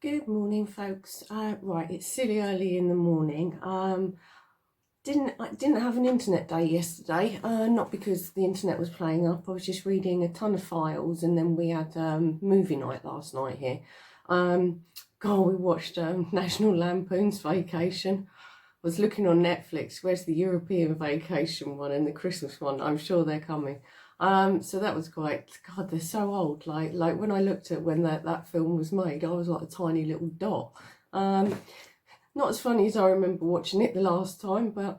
Good morning, folks. Right, it's silly early in the morning. I didn't have an internet day yesterday. Not because the internet was playing up. I was just reading a ton of files, and then we had movie night last night here. We watched National Lampoon's Vacation. I was looking on Netflix. Where's the European Vacation one and the Christmas one? I'm sure they're coming. So that was quite, God, they're so old. Like when I looked at when that film was made, I was like a tiny little dot. Not as funny as I remember watching it the last time, but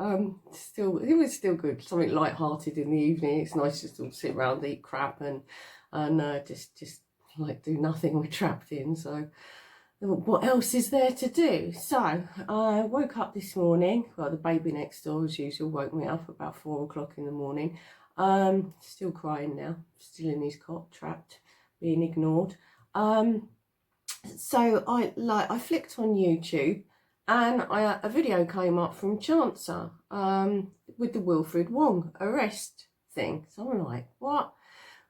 still, it was still good. Something light-hearted in the evening. It's nice just to sit around, eat crap, and just like do nothing. We're trapped in. So what else is there to do? So I woke up this morning. Well, the baby next door, as usual, woke me up about 4 o'clock in the morning. Still crying now, still in his cot, trapped, being ignored. So I flicked on YouTube, and a video came up from Chancer with the Wilfred Wong arrest thing. So I'm like, what?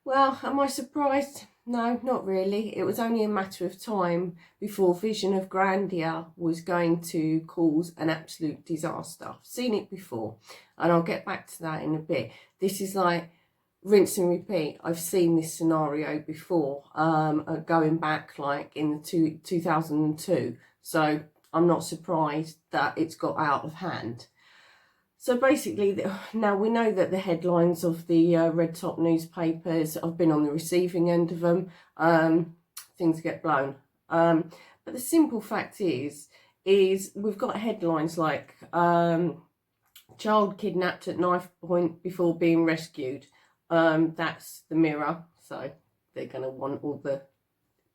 Well, am I surprised? No, not really. It was only a matter of time before Vision of Grandeur was going to cause an absolute disaster. I've seen it before, and I'll get back to that in a bit. This is like rinse and repeat. I've seen this scenario before, going back like in the 2002. So I'm not surprised that it's got out of hand. So basically, now we know that the headlines of the red top newspapers, I've been on the receiving end of them, things get blown. But the simple fact is we've got headlines like child kidnapped at knife point before being rescued. That's the Mirror, so they're going to want all the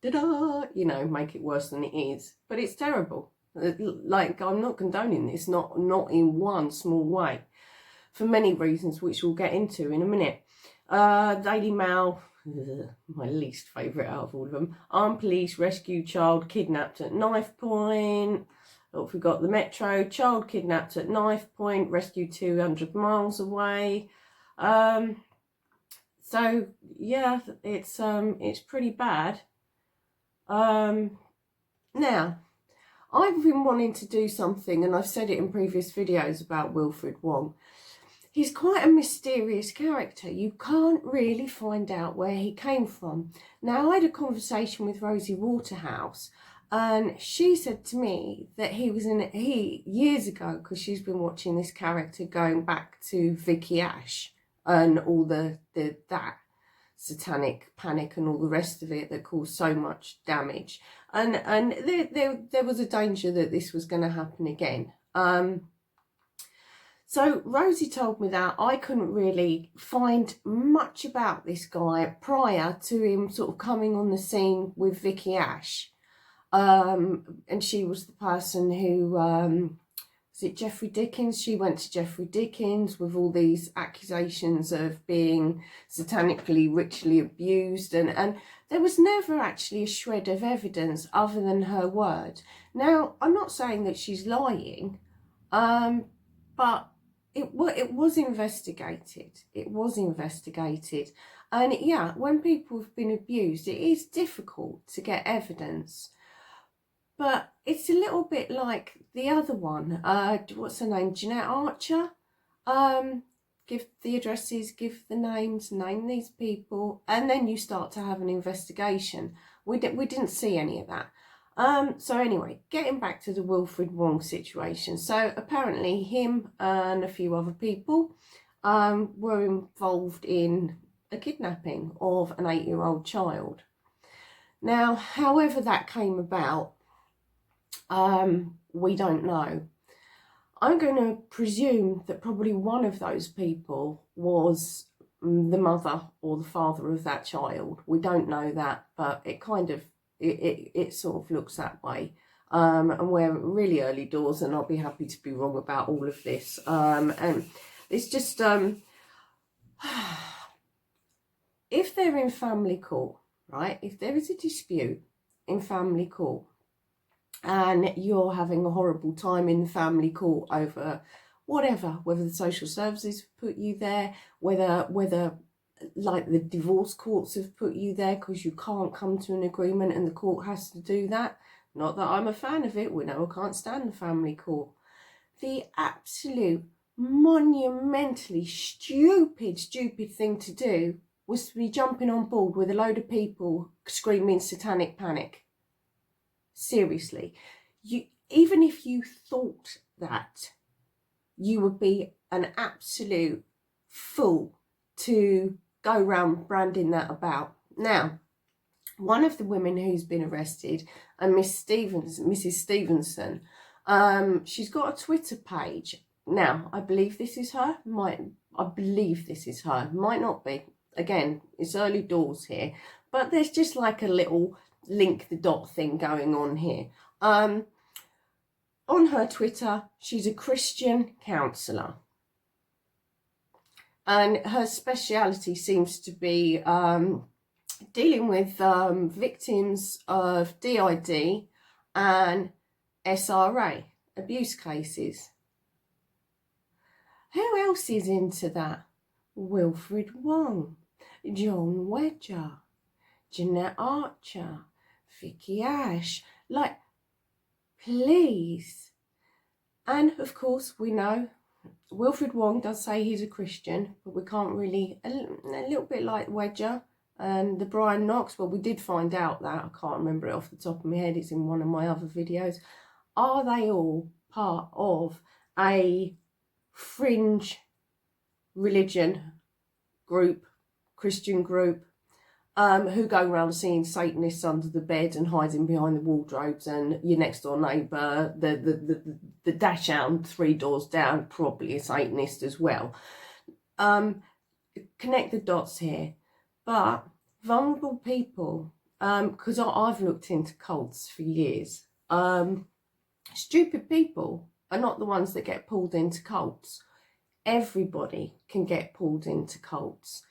da-da, make it worse than it is. But it's terrible. Like, I'm not condoning this, not in one small way, for many reasons, which we'll get into in a minute. Daily Mail, my least favourite out of all of them. Armed police rescue child kidnapped at knife point. Oh, we got the Metro, child kidnapped at knife point, rescued 200 miles away. So yeah, it's pretty bad. Now, I've been wanting to do something, and I've said it in previous videos about Wilfred Wong. He's quite a mysterious character. You can't really find out where he came from. Now, I had a conversation with Rosie Waterhouse, and she said to me that he years ago, because she's been watching this character going back to Vicky Ash and all that satanic panic and all the rest of it that caused so much damage, and there was a danger that this was going to happen again. So Rosie told me that I couldn't really find much about this guy prior to him sort of coming on the scene with Vicky Ash, and she was the person who was it Jeffrey Dickens? She went to Jeffrey Dickens with all these accusations of being satanically, ritually abused, and there was never actually a shred of evidence other than her word. Now, I'm not saying that she's lying, but it was investigated. It was investigated. And yeah, when people have been abused, it is difficult to get evidence. But it's a little bit like the other one. What's her name? Jeanette Archer. Give the addresses, give the names, name these people, and then you start to have an investigation. We didn't see any of that. So anyway, getting back to the Wilfred Wong situation. So apparently him and a few other people were involved in a kidnapping of an 8-year-old child. Now, however that came about, we don't know. I'm going to presume that probably one of those people was the mother or the father of that child. We don't know that, but it kind of it sort of looks that way. And we're really early doors, and I'll be happy to be wrong about all of this. And it's just if they're in family court, right? If there is a dispute in family court, and you're having a horrible time in the family court over whatever, whether the social services have put you there, whether like the divorce courts have put you there because you can't come to an agreement and the court has to do that, Not that I'm a fan of it. We know I can't stand the family court. The absolute monumentally stupid thing to do was to be jumping on board with a load of people screaming satanic panic. Seriously. Even if you thought that, you would be an absolute fool to go around branding that about. Now, one of the women who's been arrested, and Mrs. Stevenson, she's got a Twitter page. Now, I believe this is her. Might not be. Again, it's early doors here, but there's just like a little link the dot thing going on here. On her Twitter, she's a Christian counsellor. And her speciality seems to be dealing with victims of DID and SRA, abuse cases. Who else is into that? Wilfred Wong, John Wedger, Jeanette Archer, Vicky Ash. Like, please. And of course, we know Wilfred Wong does say he's a Christian, but we can't really, a little bit like Wedger and the Brian Knox. Well, we did find out that, I can't remember it off the top of my head, it's in one of my other videos. Are they all part of a fringe religion group, Christian group, who go around seeing Satanists under the bed and hiding behind the wardrobes, and your next door neighbour, the dash out 3 doors down, probably a Satanist as well. Connect the dots here. But vulnerable people, because I've looked into cults for years, stupid people are not the ones that get pulled into cults. Everybody can get pulled into cults.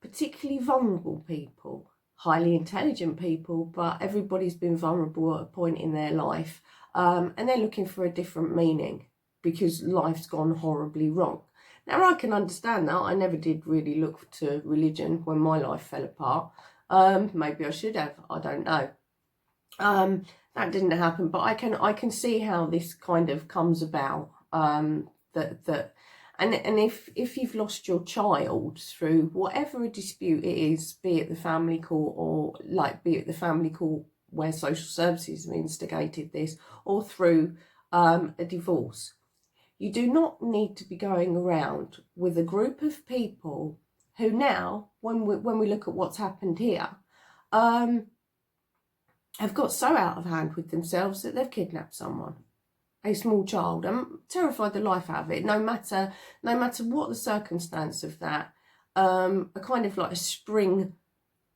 Particularly vulnerable people, highly intelligent people, but everybody's been vulnerable at a point in their life, and they're looking for a different meaning because life's gone horribly wrong. Now, I can understand that. I never did really look to religion when my life fell apart. Maybe I should have, I don't know. That didn't happen, but I can see how this kind of comes about. And if you've lost your child through whatever a dispute it is, be it the family court or be it the family court where social services have instigated this, or through a divorce, you do not need to be going around with a group of people who now, when we look at what's happened here, have got so out of hand with themselves that they've kidnapped someone. A small child, and terrified the life out of it, no matter what the circumstance of that. A kind of like a spring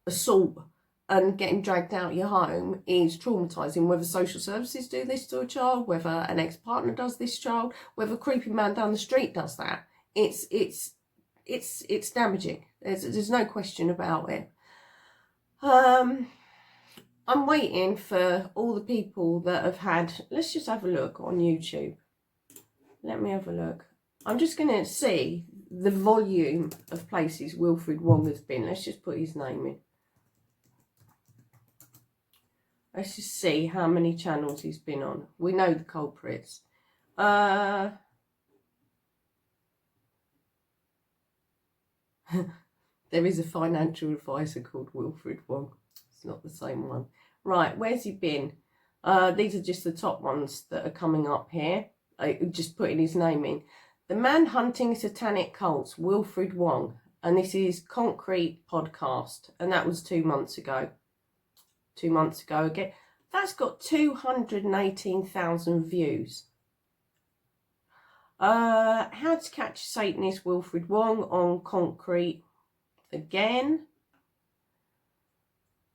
assault and getting dragged out your home is traumatising, whether social services do this to a child, whether an ex-partner does this child, whether a creepy man down the street does that. It's damaging. There's no question about it. I'm waiting for all the people that have had, let's just have a look on YouTube. Let me have a look. I'm just going to see the volume of places Wilfred Wong has been. Let's just put his name in. Let's just see how many channels he's been on. We know the culprits. There is a financial advisor called Wilfred Wong. It's not the same one. Right, where's he been? These are just the top ones that are coming up here. Just putting his name in. The Man Hunting Satanic Cults, Wilfred Wong. And this is Concrete Podcast. And that was 2 months ago. 2 months ago again. That's got 218,000 views. How to Catch Satanist Wilfred Wong on Concrete again.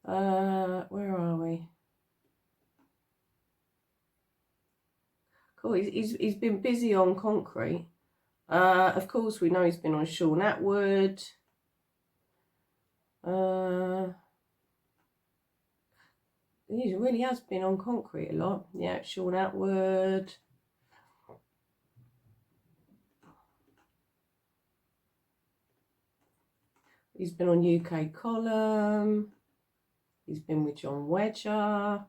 Where are we? Cool, he's been busy on Concrete. Of course, we know he's been on Sean Atwood. He really has been on Concrete a lot. Yeah, Sean Atwood. He's been on UK Column. He's been with John Wedger.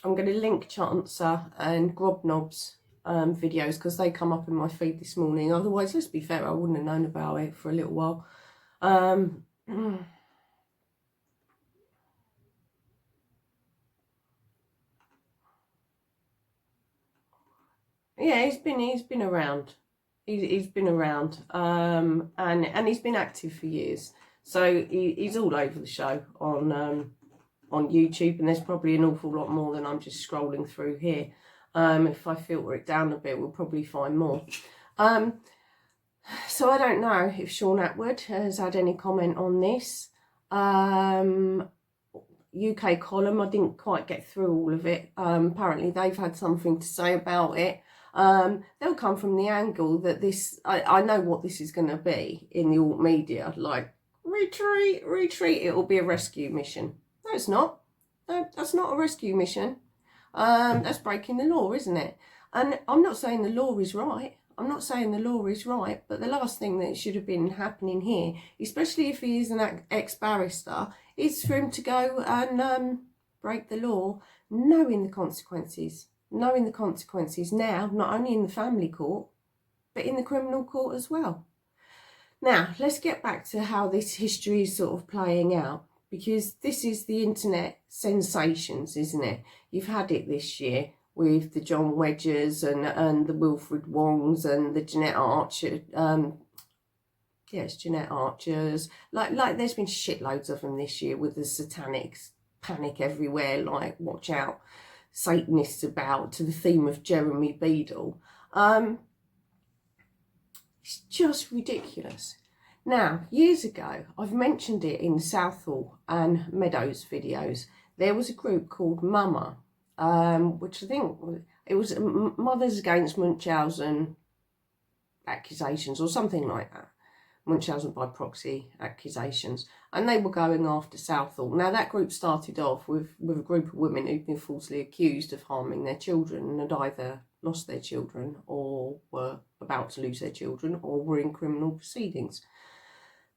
I'm going to link Chancer and Grobnobs videos because they come up in my feed this morning. Otherwise, let's be fair, I wouldn't have known about it for a little while. Yeah, he's been around. He's been around, and he's been active for years. So he's all over the show on YouTube, and there's probably an awful lot more than I'm just scrolling through here. If I filter it down a bit, we'll probably find more. So I don't know if Sean Atwood has had any comment on this. UK column, I didn't quite get through all of it. Apparently they've had something to say about it. They'll come from the angle that this, I know what this is going to be in the alt media, like retreat, it'll be a rescue mission. No, it's not. No, that's not a rescue mission. That's breaking the law, isn't it? And I'm not saying the law is right. I'm not saying the law is right, but the last thing that should have been happening here, especially if he is an ex-barrister, is for him to go and break the law, knowing the consequences. Knowing the consequences now, not only in the family court, but in the criminal court as well. Now, let's get back to how this history is sort of playing out, because this is the internet sensations, isn't it? You've had it this year with the John Wedgers and the Wilfred Wongs and the Jeanette Archer, yes, Jeanette Archers. Like there's been shitloads of them this year with the satanics, panic everywhere, like watch out, Satanists about, to the theme of Jeremy Beadle. It's just ridiculous. Now, years ago, I've mentioned it in Southall and Meadows videos. There was a group called Mama, which I think it was Mothers Against Munchausen accusations or something like that. Munchausen by proxy accusations. And they were going after Southall. Now, that group started off with a group of women who'd been falsely accused of harming their children and had either lost their children or were about to lose their children or were in criminal proceedings.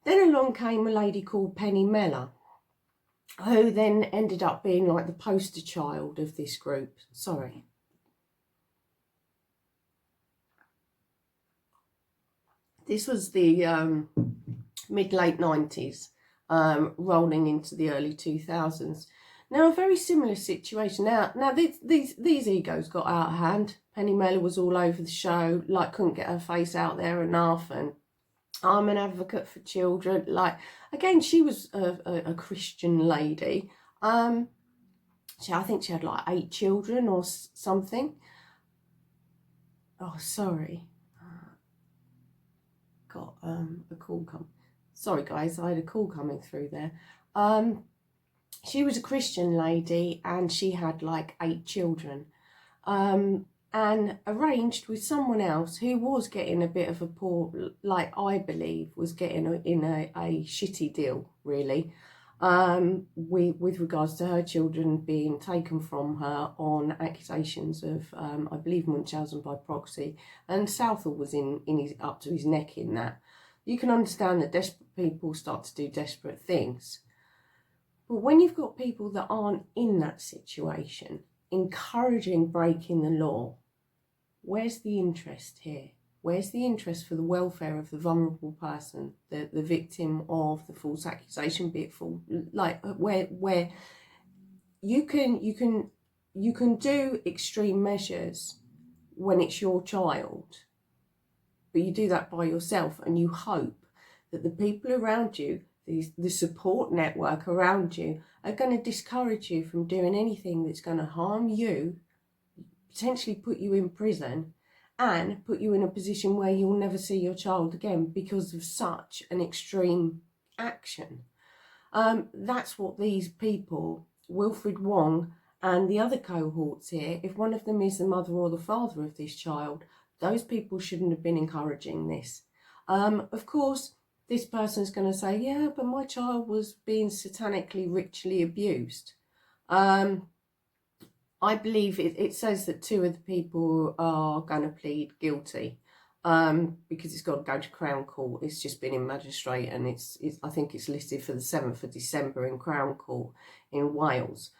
Then along came a lady called Penny Mellor, who then ended up being like the poster child of this group. Sorry. This was the mid-late 90s, rolling into the early 2000s. Now, a very similar situation. Now these egos got out of hand. Penny Mellor was all over the show, like couldn't get her face out there enough, and I'm an advocate for children. Like, again, she was a Christian lady. I think she had like 8 children or something. Oh, sorry. Got a call come. Sorry, guys, I had a call coming through there. She was a Christian lady and she had like 8 children. And arranged with someone else who was getting a bit of a poor, like I believe, was getting in a shitty deal, really, with regards to her children being taken from her on accusations of, I believe, Munchausen by proxy, and Southall was up to his neck in that. You can understand that desperate people start to do desperate things. But when you've got people that aren't in that situation, encouraging breaking the law, where's the interest here? Where's the interest for the welfare of the vulnerable person, the victim of the false accusation, be it full, like where you can do extreme measures when it's your child, but you do that by yourself, and you hope that the people around you, the support network around you, are going to discourage you from doing anything that's going to harm you, potentially put you in prison, and put you in a position where you'll never see your child again because of such an extreme action. That's what these people, Wilfred Wong and the other cohorts here, if one of them is the mother or the father of this child, those people shouldn't have been encouraging this. Of course, this person's going to say, yeah, but my child was being satanically ritually abused. I believe it says that 2 of the people are going to plead guilty, because it's got to go to Crown Court. It's just been in magistrate, and I think it's listed for the 7th of December in Crown Court in Wales.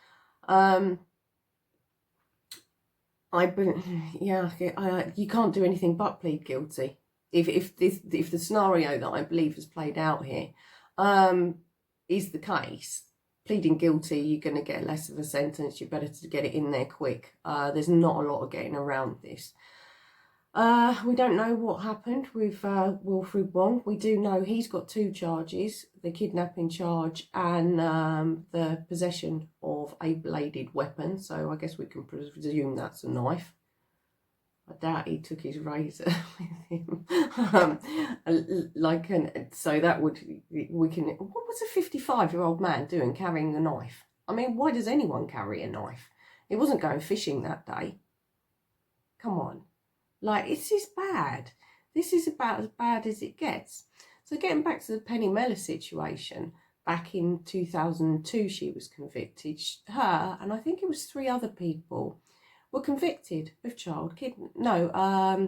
You can't do anything but plead guilty. If the scenario that I believe has played out here is the case, pleading guilty, you're going to get less of a sentence. You're better to get it in there quick. There's not a lot of getting around this. We don't know what happened with Wilfred Wong. We do know he's got 2 charges, the kidnapping charge and the possession of a bladed weapon. So I guess we can presume that's a knife. I doubt he took his razor with him. So that would, we can, what was a 55-year-old man doing carrying a knife? I mean, why does anyone carry a knife? He wasn't going fishing that day. Come on. Like, this is bad. This is about as bad as it gets. So getting back to the Penny Mellor situation, back in 2002 she was convicted. Her, and I think it was 3 other people, were convicted of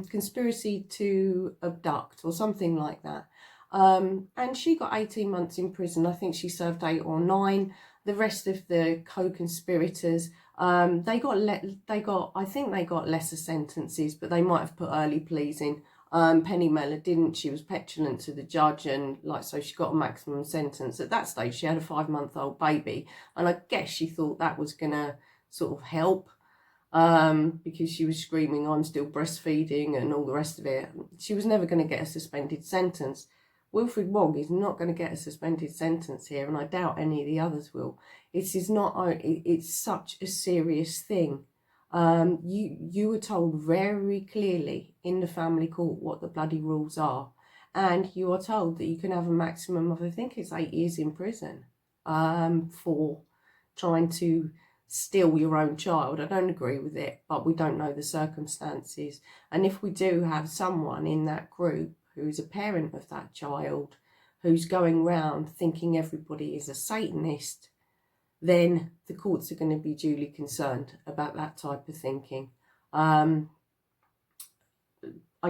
conspiracy to abduct or something like that. And she got 18 months in prison. I think she served 8 or 9. The rest of the co-conspirators, I think they got lesser sentences, but they might have put early pleas in. Penny Mellor didn't. She was petulant to the judge, and so she got a maximum sentence. At that stage, she had a 5-month-old baby, and I guess she thought that was gonna sort of help, because she was screaming, "I'm still breastfeeding," and all the rest of it. She was never going to get a suspended sentence. Wilfred Wong is not going to get a suspended sentence here, and I doubt any of the others will. It's such a serious thing. You were told very clearly in the family court what the bloody rules are, and you are told that you can have a maximum of, I think it's 8 years in prison, for trying to steal your own child. I don't agree with it, but we don't know the circumstances. And if we do have someone in that group who's a parent of that child, who's going round thinking everybody is a Satanist, then the courts are going to be duly concerned about that type of thinking. I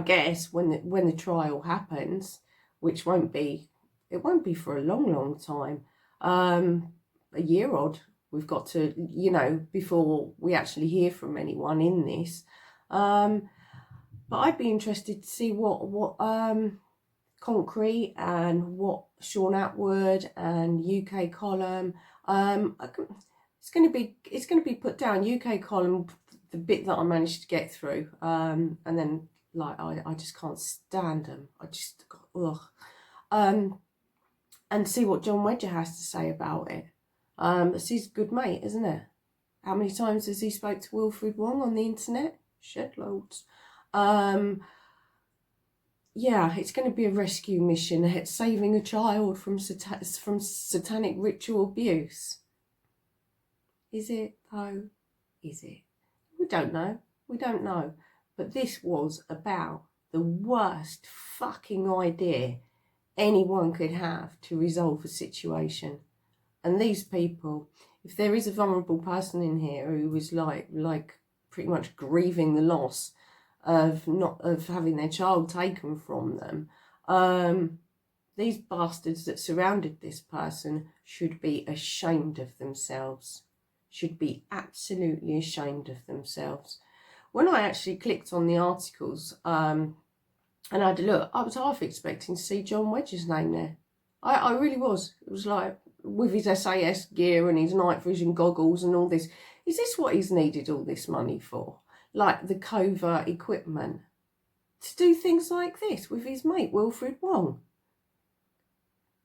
guess when the trial happens, which won't be for a long time, a year odd, we've got to, before we actually hear from anyone in this. But I'd be interested to see what Concrete and what Sean Atwood and UK Column, it's going to be put down. UK Column, the bit that I managed to get through, and then I just can't stand them. And see what John Wedger has to say about it. It's his good mate, isn't it? How many times has he spoke to Wilfred Wong on the internet? Shed loads. Yeah, it's going to be a rescue mission. It's saving a child from satanic ritual abuse. Is it, though? Is it? We don't know. We don't know. But this was about the worst fucking idea anyone could have to resolve a situation. And these people, if there is a vulnerable person in here who was like pretty much grieving the loss of having their child taken from them, these bastards that surrounded this person should be ashamed of themselves. Should be absolutely ashamed of themselves. When I actually clicked on the articles and I had a look, I was half expecting to see John Wedger's name there. I really was. It was like, with his SAS gear and his night vision goggles and all this. Is this what he's needed all this money for? Like the covert equipment to do things like this with his mate Wilfred Wong?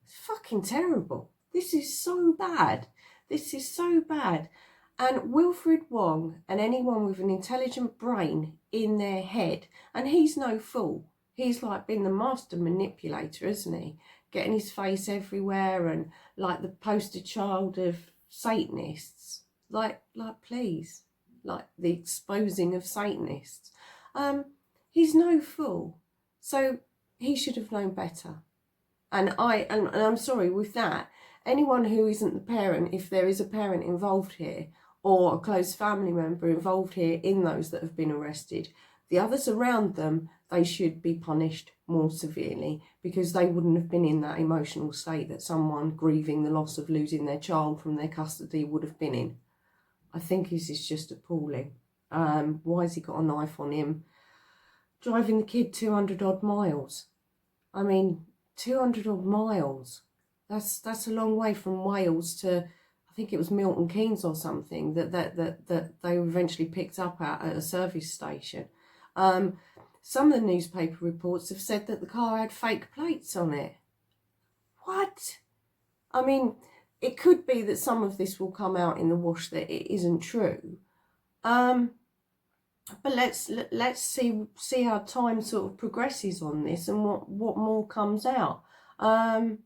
It's fucking terrible. This is so bad. This is so bad. And Wilfred Wong and anyone with an intelligent brain in their head, and he's no fool. He's been the master manipulator, isn't he? Getting his face everywhere and like the poster child of Satanists. Please. The exposing of Satanists. He's no fool. So he should have known better. And I'm sorry with that. Anyone who isn't the parent, if there is a parent involved here, or a close family member involved here in those that have been arrested, the others around them, they should be punished more severely, because they wouldn't have been in that emotional state that someone grieving the loss of losing their child from their custody would have been in. I think this is just appalling. Why has he got a knife on him? Driving the kid 200 odd miles. I mean, 200 odd miles. That's a long way from Wales to, I think it was Milton Keynes or something, that they eventually picked up at a service station. Some of the newspaper reports have said that the car had fake plates on it. What? I mean, it could be that some of this will come out in the wash that it isn't true. But let's see how time sort of progresses on this and what more comes out. I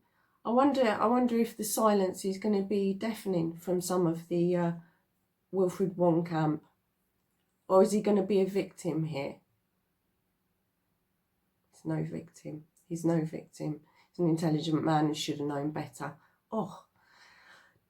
wonder if the silence is going to be deafening from some of the Wilfred Wong camp, or is he going to be a victim here? He's no victim. He's no victim. He's an intelligent man and should have known better. Oh,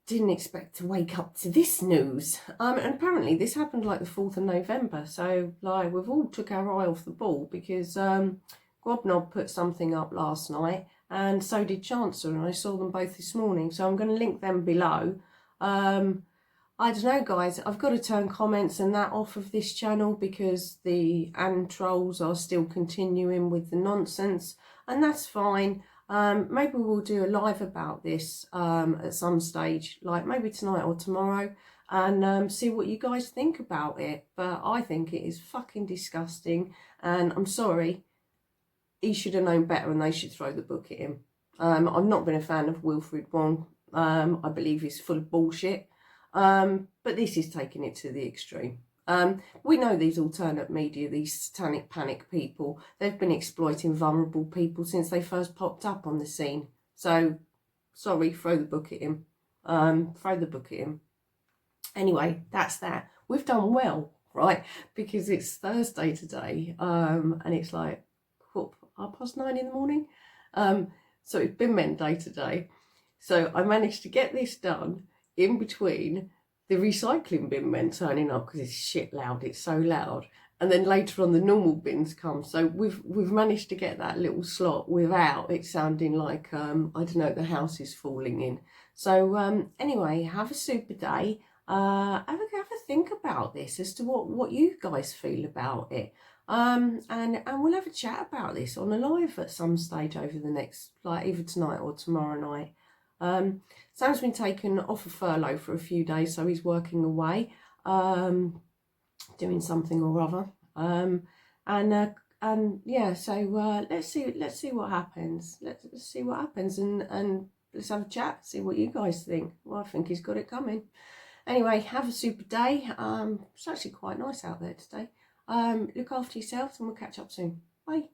didn't expect to wake up to this news. And apparently this happened like the 4th of November. So like we've all took our eye off the ball because Grobnob put something up last night and so did Chancellor, and I saw them both this morning. So I'm going to link them below. I don't know, guys. I've got to turn comments and that off of this channel because the trolls are still continuing with the nonsense, and that's fine. Maybe we'll do a live about this at some stage, like maybe tonight or tomorrow, and see what you guys think about it. But I think it is fucking disgusting, and I'm sorry. He should have known better and they should throw the book at him. I've not been a fan of Wilfred Wong. I believe he's full of bullshit. But this is taking it to the extreme. We know these alternate media, these satanic panic people, they've been exploiting vulnerable people since they first popped up on the scene. So, sorry, throw the book at him. Throw the book at him. Anyway, that's that. We've done well, right? Because it's Thursday today, and it's like, 9:30 in the morning. So it's bin men day today. So I managed to get this done in between the recycling bin men turning up because it's shit loud, it's so loud, and then later on the normal bins come. So we've managed to get that little slot without it sounding like I don't know, the house is falling in. So anyway, have a super day. Have a think about this as to what you guys feel about it. And we'll have a chat about this on a live at some stage over the next, like either tonight or tomorrow night. Sam's been taken off a furlough for a few days, so he's working away, doing something or other. And yeah, so let's see what happens. Let's see what happens, and let's have a chat, see what you guys think. Well, I think he's got it coming. Anyway, have a super day. It's actually quite nice out there today. Look after yourselves and we'll catch up soon. Bye.